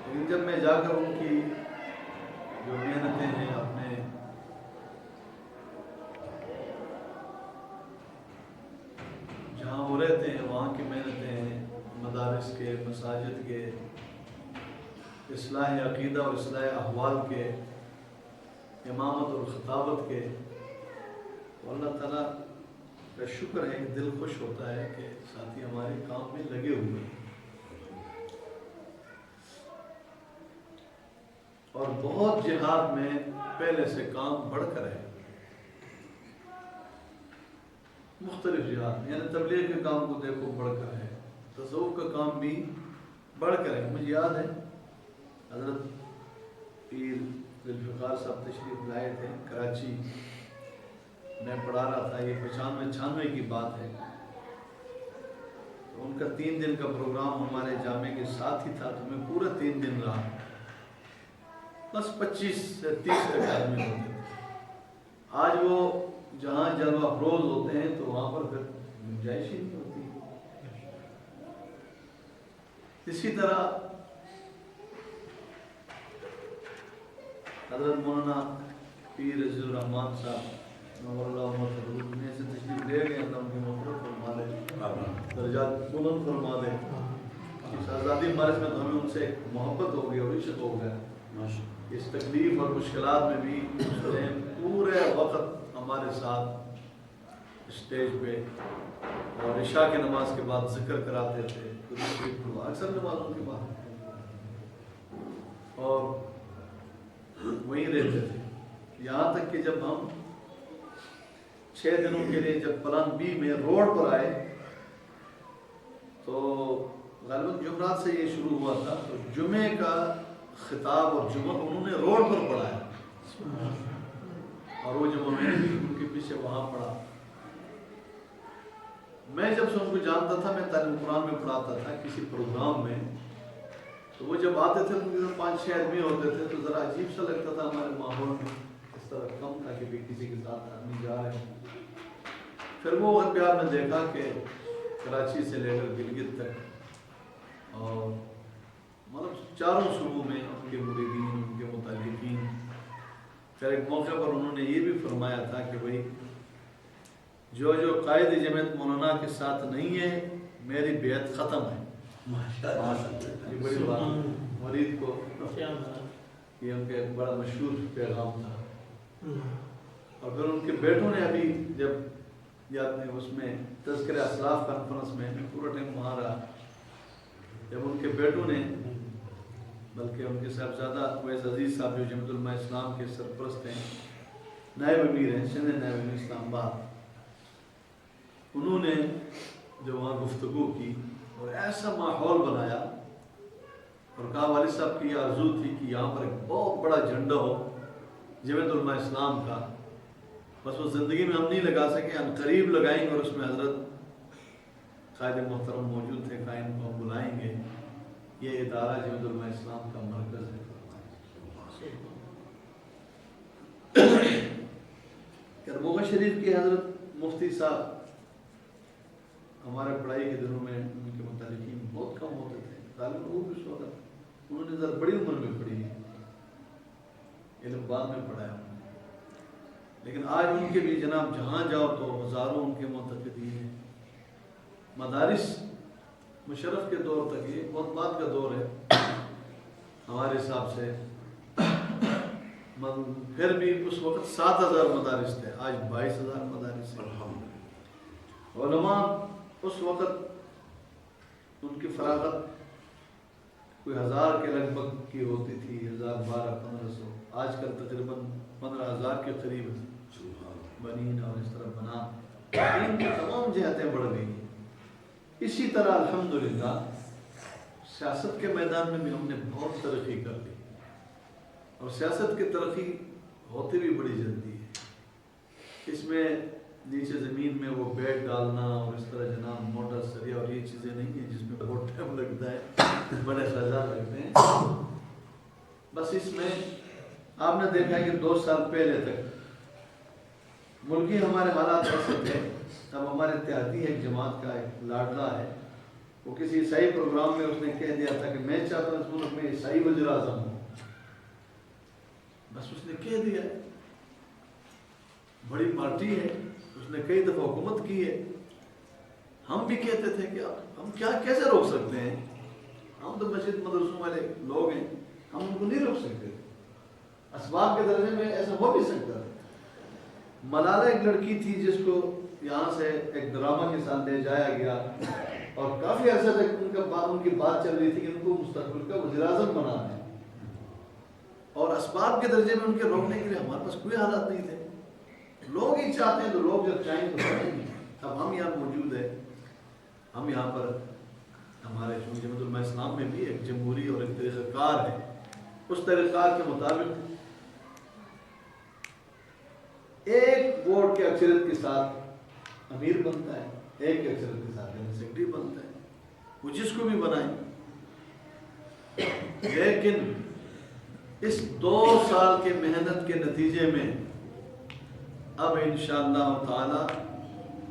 لیکن جب میں جا کر ان کی جو محنتیں ہیں اپنے جہاں وہ رہتے ہیں وہاں کی محنتیں ہیں، مدارس کے، مساجد کے، اصلاح عقیدہ اور اصلاح احوال کے، امامت اور خطابت کے، تو اللہ تعالیٰ کا شکر ہے کہ دل خوش ہوتا ہے کہ ساتھی ہمارے کام میں لگے ہوئے ہیں. اور بہت جہاد میں پہلے سے کام بڑھ کر ہے، مختلف جہاد، یعنی تبلیغ کے کام کو دیکھو بڑھ کر ہے، تصوف کا کام بھی بڑھ کر ہے. مجھے یاد ہے حضرت پیر ذوالفقار صاحب تشریف لائے تھے کراچی، میں پڑھا رہا تھا، یہ 95-96 کی بات ہے. تو ان کا 3 دن کا پروگرام ہمارے جامع کے ساتھ ہی تھا، تو میں پورا 3 دن رہا، بس 25 سے 30 تک آدمی ہوتے تھے۔ آج وہ جہاں جلوہ افروز ہوتے ہیں تو وہاں پر پھر گنجائش ہی نہیں ہوتی۔ اسی طرح حضرت مولانا پیر عزیز الرحمان صاحب نور اللہ مرحوم میں سے تشریف لے گئے، اللہ ان کی مغفرت فرما دے، درجات بلند فرما دے۔ اس آزادی مارچ میں تو ہمیں ان سے محبت ہو گئی اور عشق ہو گیا۔ اس تکلیف اور مشکلات میں بھی پورے وقت ہمارے ساتھ اسٹیج پہ، اور عشاء کی نماز کے بعد ذکر کراتے تھے، اکثر نمازوں کے بعد، اور وہیں رہتے تھے، یہاں تک کہ جب ہم 6 دنوں کے لیے جب پلان بی میں روڈ پر آئے تو غالباً جمعرات سے یہ شروع ہوا تھا، تو جمعے کا خطاب اور جمعہ انہوں نے روڈ پر پڑھایا، اور وہ جمعہ میں بھی ان کے پیچھے وہاں پڑھا۔ میں جب سے ان کو جانتا تھا، میں تعلیم قرآن میں پڑھاتا تھا کسی پروگرام میں، تو وہ جب آتے تھے ان کے 5-6 آدمی ہوتے تھے، تو ذرا عجیب سا لگتا تھا ہمارے ماحول میں، اس طرح کم تھا کہ بھی کسی کے ساتھ آدمی جا رہے ہیں۔ پھر وہ وقت پہ آپ نے دیکھا کہ کراچی سے لے کر گلگت تک، اور مطلب چاروں صوبوں میں ان کے مریدین، ان کے متعلقین۔ پھر ایک موقع پر انہوں نے یہ بھی فرمایا تھا کہ بھائی جو قائد جماعت مولانا کے ساتھ نہیں ہے، میری بیعت ختم ہے۔ یہ بڑی بات، مرید کو یہ ان کا ایک بڑا مشہور پیغام تھا۔ اور پھر ان کے بیٹوں نے ابھی جب یاد نہیں، اس میں تذکرہ اسلاف کانفرنس میں پورا ٹائم وہاں رہا، جب ان کے بیٹوں نے، بلکہ ان کے صاحبزادہ اویس عزیز صاحب جو جمعیت علماء اسلام کے سرپرست ہیں، نائب امیر ہیں، سندھ نائب امیر اسلام آباد، انہوں نے جو وہاں گفتگو کی اور ایسا ماحول بنایا، اور کہا والد صاحب کی یہ آرزو تھی کہ یہاں پر ایک بہت بڑا جھنڈا ہو جمعیت علماء اسلام کا، بس وہ زندگی میں ہم نہیں لگا سکے، ہم قریب لگائیں گے، اور اس میں حضرت قائد محترم موجود تھے، قائم کو ہم بلائیں گے، یہ ادارہ جمعیت علماء اسلام کا مرکز ہے۔ کربوگا شریف کے حضرت مفتی صاحب ہمارے پڑھائی کے دنوں میں ان کے متعلقین بہت کم ہوتے تھے، غالباً وہ بھی اس وقت انہوں نے ذرا بڑی عمر میں پڑھی ہے، علم بعد میں پڑھایا انہوں نے، لیکن آج ان کے بھی جناب جہاں جاؤ تو ہزاروں ان کے معتقدین ہیں۔ مدارس مشرف کے دور تک، یہ بہت بعد کا دور ہے ہمارے حساب سے، پھر بھی اس وقت 7000 مدارس تھے، آج 22000 مدارس ہیں۔ علماء اس وقت ان کی فراغت کوئی 1000 کے لگ بھگ کی ہوتی تھی، 1000 1200، آج کل تقریباً 15000 کے قریب بنین اور اس طرح بنا، دین کی تمام جہتیں بڑھ گئی ہیں۔ اسی طرح الحمدللہ سیاست کے میدان میں بھی ہم نے بہت ترقی کر لی، اور سیاست کی ترقی ہوتی بھی بڑی جلدی ہے۔ اس میں نیچے زمین میں وہ بیٹ ڈالنا اور اس طرح جناب موٹر سریا اور یہ چیزیں نہیں ہیں جس میں بہت ٹائم لگتا ہے، بڑے خرچات لگتے ہیں۔ بس اس میں آپ نے دیکھا ہے کہ 2 سال پہلے تک ملکی ہمارے حالات ایسے تھے، اب ہمارے اتحادی ایک جماعت کا ایک لاڈلا ہے، وہ کسی عیسائی پروگرام میں اس نے کہہ دیا تھا کہ میں چاہتا ہوں اس ملک میں عیسائی وزیر اعظم ہوں، بس اس نے کہہ دیا، بڑی پارٹی ہے، اس نے کئی دفعہ حکومت کی ہے۔ ہم بھی کہتے تھے کہ ہم کیسے روک سکتے ہیں، ہم تو مسجد مدرسوں والے لوگ ہیں، ہم ان کو نہیں روک سکتے، اسباب کے درجے میں ایسا ہو بھی سکتا ہے۔ ملالہ ایک لڑکی تھی جس کو یہاں سے ایک ڈرامہ کے ساتھ لے جایا گیا، اور کافی عرصہ تک ان کی بات چل رہی تھی کہ ان کو مستقبل کا وزیر اعظم بنانا ہے، اور اسباب کے درجے میں ان کے روکنے کے لیے ہمارے پاس کوئی حالات نہیں تھے۔ لوگ ہی چاہتے ہیں تو لوگ جب چاہیں تو کریں گے۔ اب ہم یہاں موجود ہیں، ہم یہاں پر ہمارے جمعیت علماء اسلام میں بھی ایک جمہوری اور ایک طریقہ کار ہے، اس طریقہ کار کے مطابق ایک ووٹ کے اکثریت کے ساتھ امیر بنتا ہے، ایک کے اکثریت کے ساتھ سیکرٹری بنتا ہے، وہ جس کو بھی بنائیں، لیکن اس 2 سال کے محنت کے نتیجے میں اب انشاءاللہ تعالی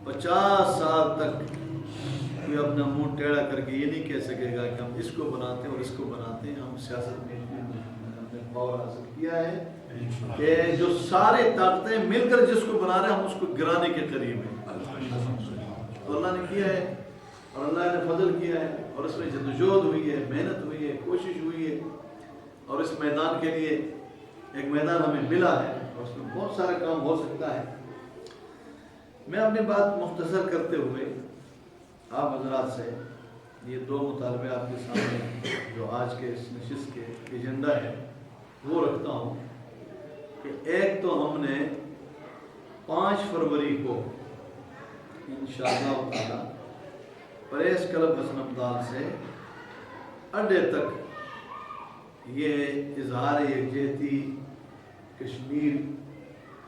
50 سال تک کوئی اپنا منہ ٹیڑھا کر کے یہ نہیں کہہ سکے گا کہ ہم اس کو بناتے ہیں اور اس کو بناتے ہیں۔ ہم سیاست میں ہم نے پاور حاصل کیا ہے کہ جو سارے طاقتیں مل کر جس کو بنا رہے ہیں ہم اس کو گرانے کے قریب ہیں۔ تو اللہ نے کیا ہے اور اللہ نے فضل کیا ہے اور اس میں جدوجہد ہوئی ہے، محنت ہوئی ہے، کوشش ہوئی ہے، اور اس میدان کے لیے ایک میدان ہمیں ملا ہے اور اس میں بہت سارا کام ہو سکتا ہے۔ میں اپنی بات مختصر کرتے ہوئے آپ حضرات سے یہ 2 مطالبے آپ کے سامنے جو آج کے اس نشست کے ایجنڈا ہے وہ رکھتا ہوں کہ ایک تو ہم نے 5 فروری کو انشاءاللہ تعالی پریس کلب حسن عبدال سے اڈے تک یہ اظہار یکجہتی کشمیر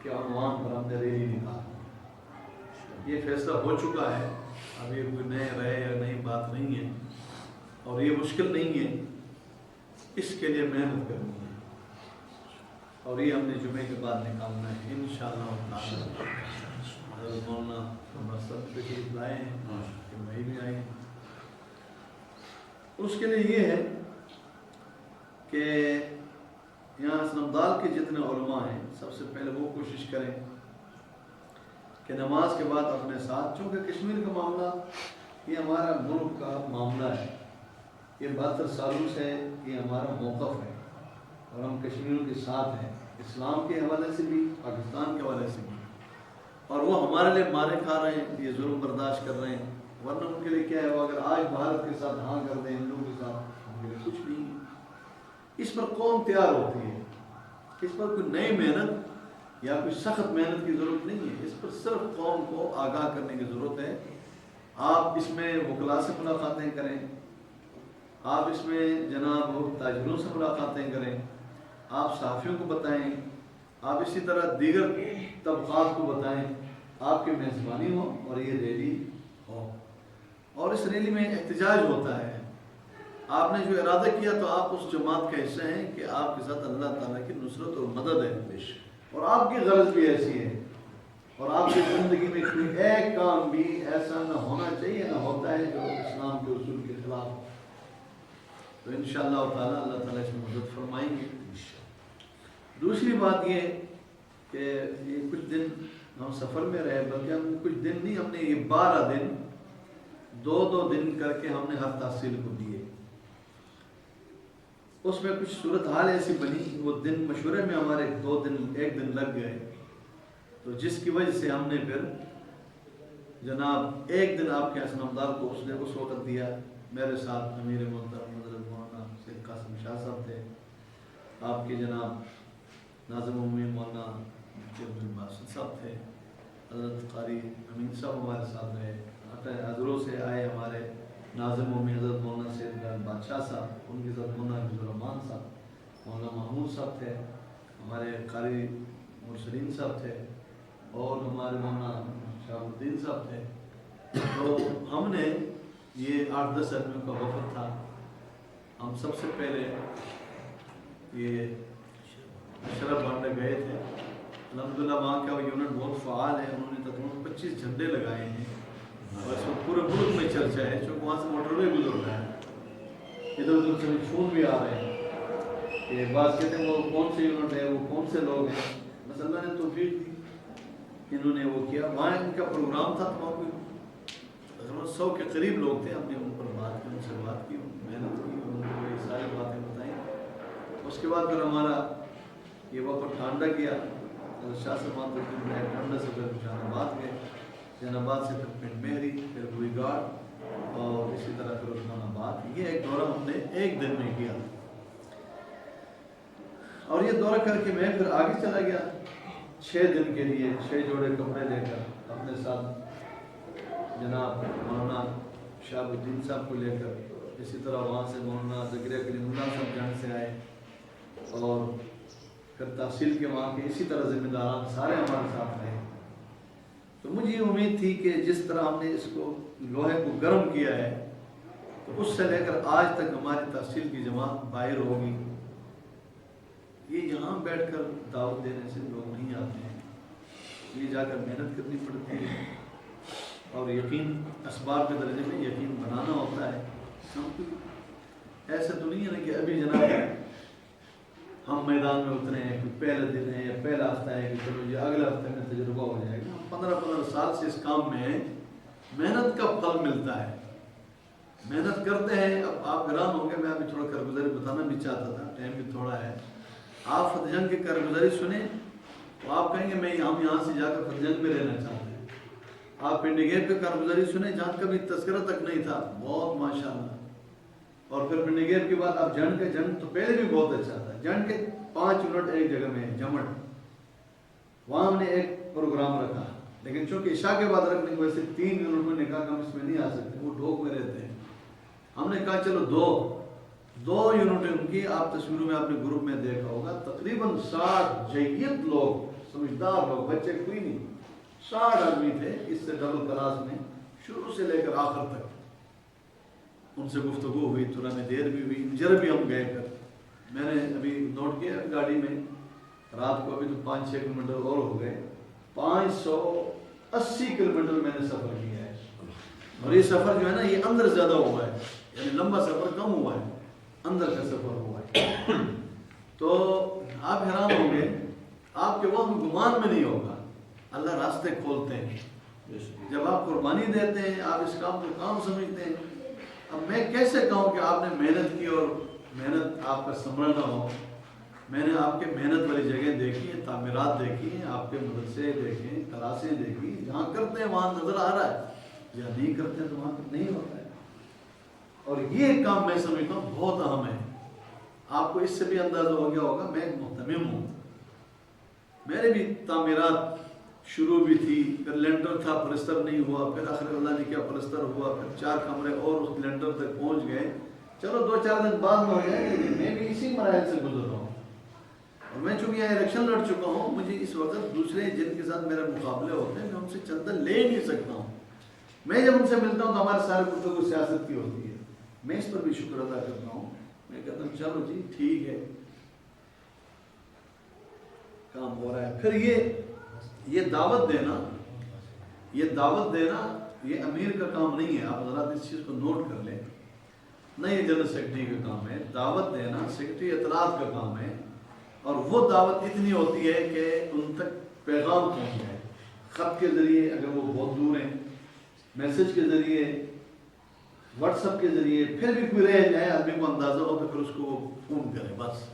کے عنوان پر ہم نے ریلی نکالا۔ یہ فیصلہ ہو چکا ہے، اب یہ کوئی نئے رہے یا نئی بات نہیں ہے اور یہ مشکل نہیں ہے، اس کے لیے محنت کرنی ہے اور یہ ہم نے جمعے کے بعد نکالنا ہے انشاءاللہ تعالی۔ حضرت مولانا تشریف لائے ہیں، وہی بھی آئے ہیں۔ اس کے لیے یہ ہے کہ یہاں حسن عبدال کے جتنے علماء ہیں سب سے پہلے وہ کوشش کریں کہ نماز کے بعد اپنے ساتھ، چونکہ کشمیر کا معاملہ یہ ہمارا ملک کا معاملہ ہے، یہ 72 سالوں سے یہ ہمارا موقف ہے اور ہم کشمیریوں کے ساتھ ہیں، اسلام کے حوالے سے بھی، پاکستان کے حوالے سے بھی، اور وہ ہمارے لیے مارے کھا رہے ہیں، یہ ظلم برداشت کر رہے ہیں، ورنہ ان کے لیے کیا ہے، وہ اگر آج بھارت کے ساتھ ہاں کر دیں، ہندوؤں کے ساتھ، ان کے لیے کچھ نہیں ہے۔ اس پر قوم تیار ہوتی ہے، اس پر کوئی نئی محنت یا کوئی سخت محنت کی ضرورت نہیں ہے، اس پر صرف قوم کو آگاہ کرنے کی ضرورت ہے۔ آپ اس میں وکلاء سے ملاقاتیں کریں، آپ اس میں جناب تاجروں سے ملاقاتیں کریں، آپ صحافیوں کو بتائیں، آپ اسی طرح دیگر طبقات کو بتائیں، آپ کی میزبانی ہو اور یہ ریلی ہو، اور اس ریلی میں احتجاج ہوتا ہے۔ آپ نے جو ارادہ کیا تو آپ اس جماعت کا حصہ ہیں کہ آپ کے ساتھ اللہ تعالیٰ کی نصرت اور مدد ہے، اور آپ کی غرض بھی ایسی ہے، اور آپ کی زندگی میں کوئی ایک کام بھی ایسا نہ ہونا چاہیے، نہ ہوتا ہے جو اسلام کے اصول کے خلاف ہو۔ تو انشاءاللہ تعالیٰ اللہ تعالیٰ اس میں مدد فرمائیں گے۔ دوسری بات یہ کہ یہ کچھ دن ہم سفر میں رہے، بلکہ ہم کچھ دن نہیں، ہم نے یہ 12 دن 2 دن کر کے ہم نے ہر تحصیل کو دیے۔ اس میں کچھ صورتحال ایسی بنی، وہ دن مشورے میں ہمارے 1 دن لگ گئے، تو جس کی وجہ سے ہم نے پھر جناب 1 دن آپ کے حسن عبدال کو اس نے اس وقت دیا۔ میرے ساتھ امیر محترم حضرت مولانا سید قاسم شاہ صاحب تھے، آپ کے جناب ناظم عمومی مولانا مفتی عبدالباسط صاحب تھے، حضرت قاری امین صاحب ہمارے ساتھ رہے، حضروں سے آئے ہمارے ناظم عمومی حضرت مولانا سید بادشاہ صاحب، ان کے ساتھ مولانا حفظ الرحمان صاحب، مولانا محمود صاحب تھے، ہمارے قاری مرسلین صاحب تھے، اور ہمارے مولانا شاہ الدین صاحب تھے۔ تو ہم نے یہ 8-10 آدمیوں کا وفد تھا۔ ہم سب سے پہلے یہ اشرف بانڈے گئے تھے، الحمدللہ وہاں کا یونٹ بہت فعال ہے، انہوں نے تقریباً 25 جھنڈے لگائے ہیں اور اس میں پورے ملک میں چرچا ہے، چونکہ وہاں سے موٹر وے گزر رہا ہے، ادھر ادھر سے فون بھی آ رہے ہیں کہ بعض کہتے ہیں وہ کون سے یونٹ ہے، وہ کون سے لوگ ہیں، بس اللہ نے توفیق دی، انہوں نے وہ کیا۔ وہاں ان کا پروگرام تھا تو وہاں کوئی تقریباً 100 کے قریب لوگ تھے، ہم نے ان پر بات کی، ان سے بات کی، محنت کی، ان کو یہ ساری باتیں بتائیں۔ اس کے بعد پھر ہمارا یہ وقت ٹھانڈا کیا، شاہ صاحب ٹھنڈا سے پھر جہان آباد گئے، جہان آباد سے پھر پنڈ مہری، پھر گوئی گاڑ، اور اسی طرح پھر عثمان آباد۔ یہ ایک دورہ ہم نے 1 دن میں کیا، اور یہ دورہ کر کے میں پھر آگے چلا گیا 6 دن کے لیے، 6 جوڑے کپڑے لے کر اپنے ساتھ جناب مولانا شہاب الدین صاحب کو لے کر، اسی طرح وہاں سے مولانا زکریا کلیم اللہ صاحب جان سے آئے، اور پھر تحصیل کے وہاں کے اسی طرح ذمہ داران سارے ہمارے ساتھ رہے۔ تو مجھے یہ امید تھی کہ جس طرح ہم نے اس کو لوہے کو گرم کیا ہے تو اس سے لے کر آج تک ہماری تحصیل کی جماعت باہر ہوگی، یہ یہاں بیٹھ کر دعوت دینے سے لوگ نہیں آتے ہیں، یہ جا کر محنت کرنی پڑتی ہے اور یقین اسباب کے درجے میں یقین بنانا ہوتا ہے۔ ہم ایسے تو نہیں ہے نا کہ ابھی جناب ہم میدان میں اترے ہیں، کوئی پہلا دن ہے یا پہلا ہفتہ ہے کہ چلو یہ اگلے ہفتے میں تجربہ ہو جائے گا۔ ہم 15 سال سے اس کام میں ہیں، محنت کا پھل ملتا ہے، محنت کرتے ہیں۔ اب آپ حیران ہوں گے، میں ابھی تھوڑا کارگزاری بتانا بھی چاہتا تھا، ٹائم بھی تھوڑا ہے۔ آپ فتح جنگ کی کارگزاری سنیں تو آپ کہیں گے ہم یہاں سے جا کر فتح جنگ میں رہنا چاہتے ہیں۔ آپ پنڈی گیپ کی کارگزاری سنیں جہاں کبھی تذکرہ تک نہیں تھا، بہت ماشاءاللہ۔ اور پھر پنڈی گیپ کے بعد آپ جنگ تو پہلے بھی بہت اچھا تھا، جنگ کے 5 یونٹ ایک جگہ میں جمٹ، وہاں ہم نے ایک پروگرام رکھا، لیکن چونکہ عشاء کے بعد رکھنے کی وجہ سے 3 یونٹ میں نے کہا کہ ہم اس میں نہیں آ سکتے، وہ ڈھوک میں رہتے ہیں۔ ہم نے کہا چلو دو یونٹ ان کی، آپ تصویروں میں آپ نے گروپ میں دیکھا ہوگا، تقریباً 60 جید لوگ، سمجھدار لوگ، بچے کوئی نہیں، 60 آدمی تھے اس سے ڈبل کلاس میں، شروع سے لے کر آخر تک۔ ان سے گفتگو ہوئی، تھوڑا میں دیر بھی ہوئی، انجر بھی ہم گئے پھر۔ میں نے ابھی نوٹ کیا گاڑی میں، رات کو ابھی تو 5-6 کلومیٹر اور ہو گئے، 580 کلومیٹر میں نے سفر کیا ہے۔ اور یہ سفر جو ہے نا یہ اندر زیادہ ہوا ہے، یعنی لمبا سفر کم ہوا ہے، اندر کا سفر ہوا ہے۔ تو آپ حیران ہوں گے، آپ کے وہاں گمان میں نہیں ہوگا، اللہ راستے کھولتے ہیں جب آپ قربانی دیتے ہیں، آپ اس کام کو کام سمجھتے ہیں۔ اب میں کیسے کہوں کہ آپ نے محنت کی اور محنت آپ کا ثمرہ نہ ہو؟ میں نے آپ کے محنت والی جگہ دیکھی ہیں، تعمیرات دیکھی ہیں، آپ کے مدرسے دیکھیں، کلاسیں دیکھی، جہاں کرتے ہیں وہاں نظر آ رہا ہے، یا نہیں کرتے ہیں تو وہاں نہیں ہوتا ہے۔ اور یہ کام میں سمجھتا ہوں بہت اہم ہے۔ آپ کو اس سے بھی اندازہ ہو گیا ہوگا، میں مہتمم ہوں، میرے بھی تعمیرات شروع بھی تھی، پھر لینڈر تھا، پلسٹر نہیں ہوا، پھر آخر اللہ نے کیا پلسٹر ہوا، پھر 4 کمرے اور اس لینڈر تک پہنچ گئے، چلو 2-4 دن بعد میں ہو جائے گا، لیکن میں بھی اسی مراحل سے گزر رہا ہوں۔ اور میں چونکہ یہاں الیکشن لڑ چکا ہوں، مجھے اس وقت دوسرے جن کے ساتھ میرے مقابلے ہوتے ہیں میں ان سے چندہ لے نہیں سکتا ہوں۔ میں جب ان سے ملتا ہوں تو ہمارے سارے گفتگو سیاست کی ہوتی ہے، میں اس پر بھی شکر ادا کرتا ہوں۔ میں کہتا ہوں چلو جی ٹھیک ہے، کام ہو رہا ہے۔ پھر یہ دعوت دینا یہ امیر کا کام نہیں ہے، آپ ذرا اس چیز کو نوٹ کر لیں، نہ یہ جنرل سیکرٹری کا کام ہے، دعوت دینا سیکرٹری اطلاعات کا کام ہے۔ اور وہ دعوت اتنی ہوتی ہے کہ ان تک پیغام پہنچ جائے، خط کے ذریعے اگر وہ بہت دور ہیں، میسج کے ذریعے، واٹس ایپ کے ذریعے، پھر بھی کوئی رہ جائے آدمی کو اندازہ ہو تو پھر اس کو وہ فون کرے بس۔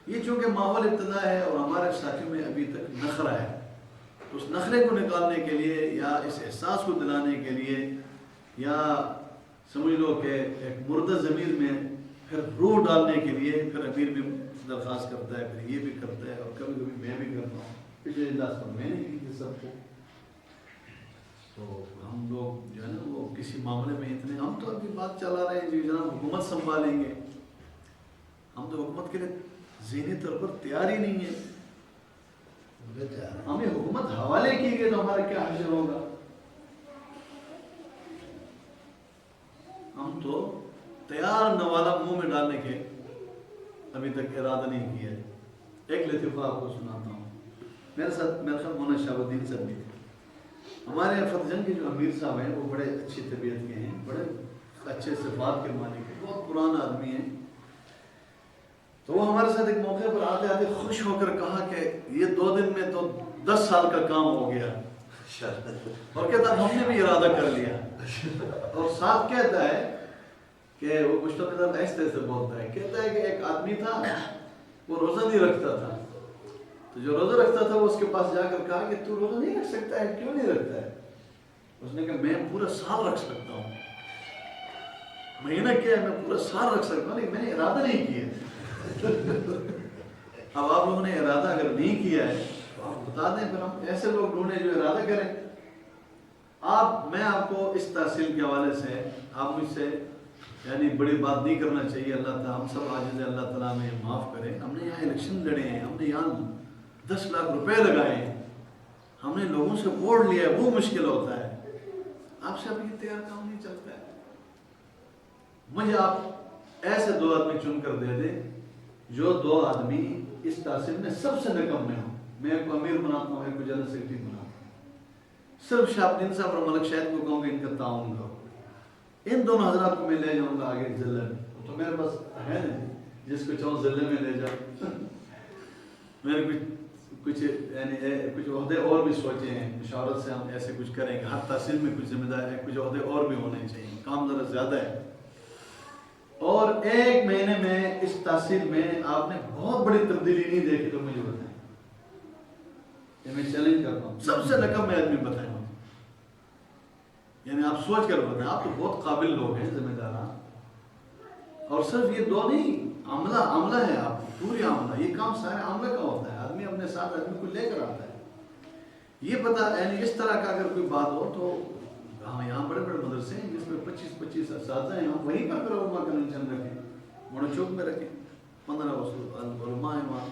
یہ چونکہ ماحول ابتدا ہے اور ہمارے ساتھیوں میں ابھی تک نخرہ ہے، تو اس نخرے کو نکالنے کے لیے یا اس احساس کو دلانے کے لیے یا سمجھ لو کہ ایک مردہ ضمیر میں پھر روح ڈالنے کے لیے پھر امیر بھی درخواست کرتا ہے، پھر یہ بھی کرتا ہے، اور کبھی کبھی میں بھی کرتا ہوں۔ پچھلے اجلاس پر میں نے کی تھی سب کو، تو ہم لوگ جو ہے نا وہ کسی معاملے میں اتنے، ہم تو ابھی بات چلا رہے ہیں جی جناب حکومت سنبھالیں گے، ہم تو حکومت کے لیے ذہنی طور پر تیار ہی نہیں ہے۔ ہمیں حکومت حوالے کی گئی تو ہمارا کیا حشر ہوگا؟ ہم تو تیار نوالا منہ میں ڈالنے کے ابھی تک ارادہ نہیں کیا ہے۔ ایک لطیفہ آپ کو سناتا ہوں، میرے ساتھ میرے خیال مولانا شہاب الدین صاحب بھی تھے۔ ہمارے فتح جنگ کے جو امیر صاحب ہیں وہ بڑے اچھی طبیعت کے ہیں، بڑے اچھے صفات کے مالک ہیں، بہت پرانا آدمی ہیں۔ تو وہ ہمارے ساتھ ایک موقع پر آتے آتے خوش ہو کر کہا کہ یہ 2 دن میں تو 10 سال کا کام ہو گیا، اور کہتا ہم نے بھی ارادہ کر لیا۔ اور ساتھ کہتا ہے کہ وہ مشتمل ایسے بولتا ہے، کہتا ہے کہ ایک آدمی تھا وہ روزہ نہیں رکھتا تھا، تو جو روزہ رکھتا تھا وہ اس کے پاس جا کر کہا کہ تو روزہ نہیں رکھ سکتا ہے، کیوں نہیں رکھتا ہے؟ اس نے کہا میں پورا سال رکھ سکتا ہوں۔ مہینہ کیا ہے، میں پورا سال رکھ سکتا ہوں، لیکن میں نے ارادہ نہیں کیا۔ اب آپ لوگوں نے ارادہ اگر نہیں کیا ہے تو آپ بتا دیں، پھر ہم ایسے لوگ ڈھونڈیں جو ارادہ کریں۔ میں آپ کو اس تحصیل کے حوالے سے، آپ مجھ سے یعنی بڑی بات نہیں کرنا چاہیے، اللہ تعالیٰ ہم سب عاجز ہیں، اللہ تعالیٰ ہمیں معاف کرے۔ ہم نے یہاں الیکشن لڑے ہیں، ہم نے یہاں 10 لاکھ روپے لگائے ہیں، ہم نے لوگوں سے ووٹ لیا ہے، وہ مشکل ہوتا ہے۔ آپ سے ابھی تیار کام نہیں چلتا ہے، مجھے آپ ایسے 2 آدمی چن کر دے دیں جو 2 آدمی اس تحصیل میں سب سے نکم میں ہوں. میں ایک کو امیر بناتا ہوں، ایک کو جنرل سیکرٹری بناتا ہوں. صرف شہاب صاحب اور ملک شاہد کو کہوں گا ان کا تعاون کرو. ان دونوں حضرات کو میں لے جاؤں گا آگے ضلع میں. تو میرے پاس ہے نا جس کو چاہوں ضلع میں لے جاؤ. میرے کچھ یعنی کچھ عہدے اور بھی سوچے ہیں، مشاورت سے ہم ایسے کچھ کریں گے. ہر تحصیل میں کچھ ذمہ دار ہے، کچھ عہدے اور بھی ہونے چاہیے. کام ذرا زیادہ ہے. اور 1 مہینے میں اس تحصیل میں آپ نے بہت بڑی تبدیلی نہیں دیکھی تو مجھے بتائیں. یہ میں چیلنج کرتا ہوں، سب سے نکم میں آدمی بتائیں. یعنی آپ سوچ کر بتائیں. آپ تو بہت قابل لوگ ہیں، ذمہ داران. اور صرف یہ 2 نہیں، عملہ ہے آپ پوری عملہ. یہ کام سارے عملہ کا ہوتا ہے. آدمی اپنے ساتھ آدمی کو لے کر آتا ہے. یہ پتا یعنی اس طرح کا اگر کوئی بات ہو تو ہاں یہاں بڑے بڑے مدرسے ہیں جس میں 25 اساتذہ ہیں. ہم وہیں پر علماء کنونشن رکھیں، موڑا چوک میں رکھیں. 15 علماء ہیں وہاں.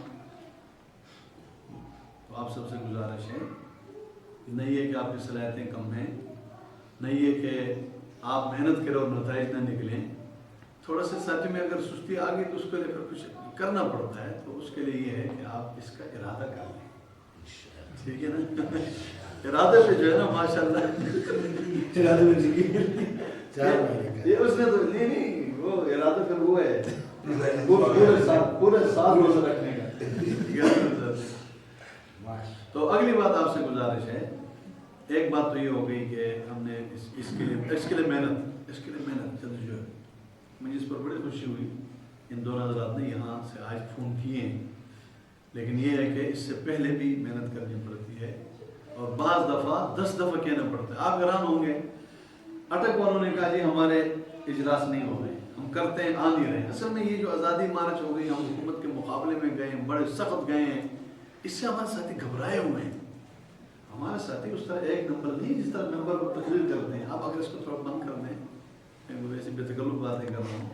تو آپ سب سے گزارش ہے، نہیں ہے کہ آپ کی صلاحیتیں کم ہیں، نہیں ہے کہ آپ محنت کرو اور نتائج نہ نکلیں. تھوڑا سا ساتھی میں اگر سستی آ گئی تو اس کو لے کر کچھ کرنا پڑتا ہے. تو اس کے لیے یہ ہے کہ آپ اس کا ارادہ کر لیں. ٹھیک ہے نا؟ ارادے پہ جو ہے نا ماشاء اللہ یہ اس نے تو نہیں وہ ارادہ پھر وہ ہے پورے سال روزہ رکھنے کا. تو اگلی بات آپ سے گزارش ہے. ایک بات تو یہ ہو گئی کہ ہم نے اس کے لیے محنت جو ہے مجھے اس پر بڑی خوشی ہوئی. ان 2 حضرات نے یہاں سے آج فون کیے ہیں، لیکن یہ ہے کہ اس سے پہلے بھی محنت کرنی پڑتی ہے اور بعض دفعہ 10 دفعہ کہنا پڑتا ہے. آپ حیران ہوں گے اٹک والوں نے کہا جی ہمارے اجلاس نہیں ہو رہے، ہم کرتے ہیں آ نہیں رہے. اصل میں یہ جو آزادی مارچ ہو گئی، ہم حکومت کے مقابلے میں گئے ہیں، بڑے سخت گئے ہیں. اس سے ہمارے ساتھی گھبرائے ہوئے ہیں. ہمارے ساتھی اس طرح ایک نمبر نہیں جس طرح نمبر کو تقریر کرتے ہیں. آپ اگر اس کو تھوڑا بند کر دیں، میں ویسے بے تکلف باتیں کر رہا ہوں.